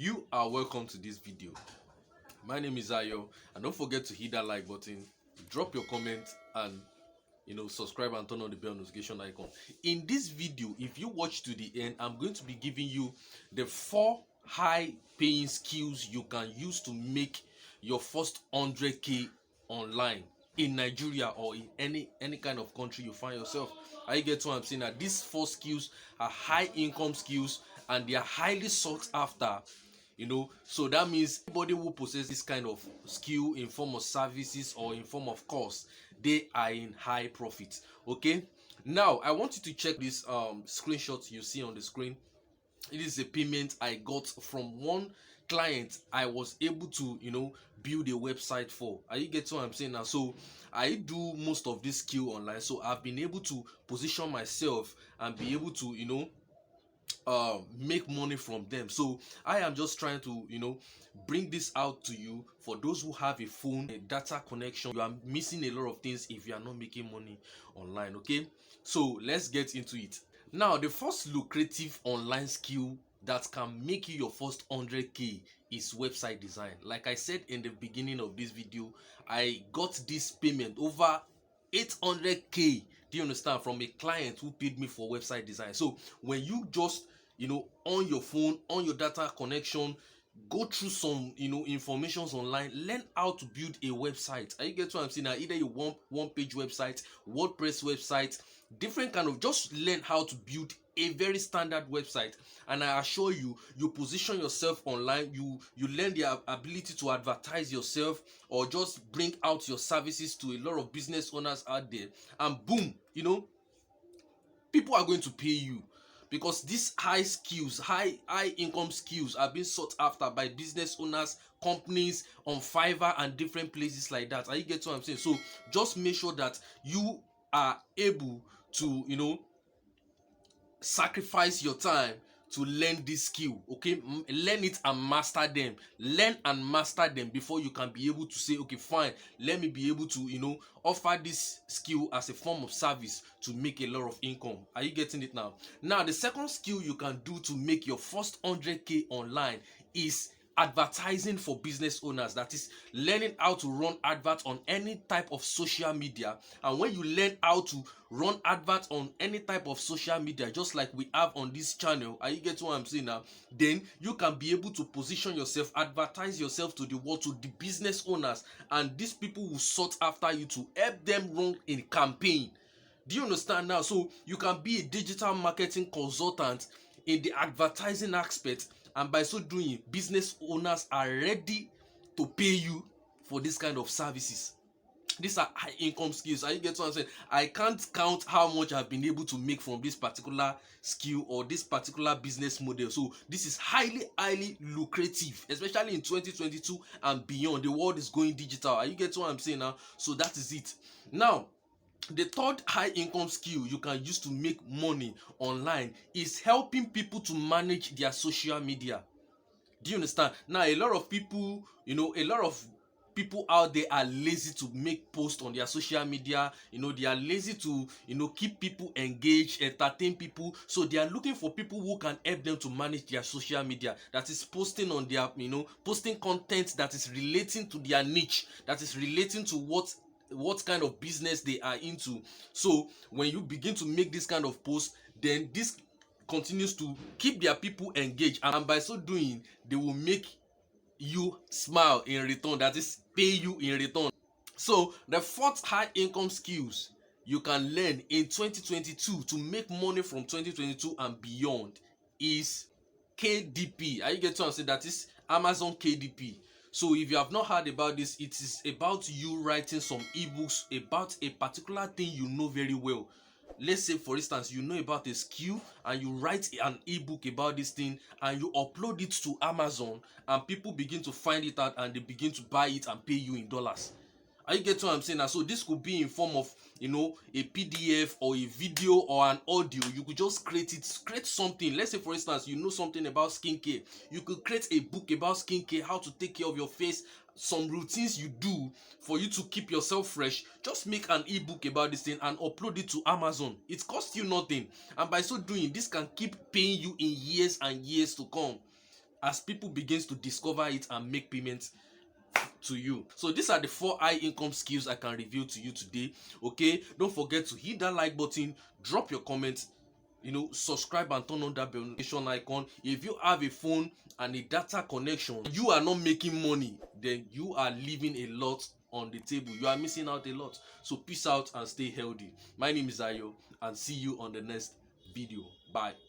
You are welcome to this video. My name is Ayo, and don't forget to hit that like button, drop your comment, and subscribe and turn on the bell notification icon. In this video, if you watch to the end, I'm going to be giving you the 4 high paying skills you can use to make your first 100k online in Nigeria or in any kind of country you find yourself. I get what I'm saying. That these 4 skills are high income skills and they are highly sought after. So that means anybody who possesses this kind of skill in form of services or in form of course, they are in high profit. Okay, now I want you to check this screenshot you see on the screen. It is a payment I got from one client I was able to build a website for. Are you getting what I'm saying now? So I do most of this skill online, so I've been able to position myself and be able to make money from them. So I am just trying to bring this out to you. For those who have a phone, a data connection, you are missing a lot of things if you are not making money online. Okay, so let's get into it. Now the first lucrative online skill that can make you your first 100k is website design. Like I said in the beginning of this video, I got this payment over 800k, do you understand, from a client who paid me for website design. So when you just on your phone, on your data connection, go through some informations online, learn how to build a website. Are you get what I'm saying now? Either you want one page website, WordPress website, different kind of, just learn how to build a very standard website, and I assure you, you position yourself online, you learn the ability to advertise yourself or just bring out your services to a lot of business owners out there, and boom, people are going to pay you, because these high skills, high income skills are being sought after by business owners, companies on Fiverr and different places like that. Are you get what I'm saying? So just make sure that you are able to sacrifice your time to learn this skill. Okay, learn it and master them. Learn and master them before you can be able to say, okay, fine, let me be able to offer this skill as a form of service to make a lot of income. Are you getting it now? Now the second skill you can do to make your first 100k online is advertising for business owners. That is learning how to run adverts on any type of social media. And when you learn how to run adverts on any type of social media, just like we have on this channel, are you getting what I'm saying now? Then you can be able to position yourself, advertise yourself to the world, to the business owners, and these people will sought after you to help them run a campaign. Do you understand now? So you can be a digital marketing consultant in the advertising aspect, and by so doing, business owners are ready to pay you for this kind of services. These are high income skills. Are you get what I'm saying? I can't count how much I've been able to make from this particular skill or this particular business model. So this is highly lucrative, especially in 2022 and beyond. The world is going digital. Are you get what I'm saying now? So that is it. Now the third high income skill you can use to make money online is helping people to manage their social media. Do you understand? Now a lot of people, out there are lazy to make posts on their social media. They are lazy to keep people engaged, entertain people. So they are looking for people who can help them to manage their social media, that is posting on their posting content that is relating to their niche, that is relating to what kind of business they are into. So when you begin to make this kind of post, then this continues to keep their people engaged, and by so doing they will make you smile in return, that is pay you in return. So the fourth high income skills you can learn in 2022 to make money from 2022 and beyond is KDP. Are you getting what I'm saying? That is Amazon KDP. So if you have not heard about this, it is about you writing some ebooks about a particular thing you know very well. Let's say for instance you know about a skill and you write an ebook about this thing and you upload it to Amazon, and people begin to find it out and they begin to buy it and pay you in dollars. Are you getting what I'm saying now? So this could be in form of a PDF or a video or an audio. You could just create something. Let's say for instance you know something about skincare, you could create a book about skincare, how to take care of your face, some routines you do for you to keep yourself fresh. Just make an ebook about this thing and upload it to Amazon. It costs you nothing, and by so doing this can keep paying you in years and years to come. as people begins to discover it and make payments to you. So these are the 4 high income skills I can reveal to you today. Okay, don't forget to hit that like button, drop your comments, subscribe and turn on that bell notification icon. If you have a phone and a data connection, you are not making money, then you are leaving a lot on the table. You are missing out a lot. So peace out and stay healthy. My name is Ayo, and see you on the next video. Bye.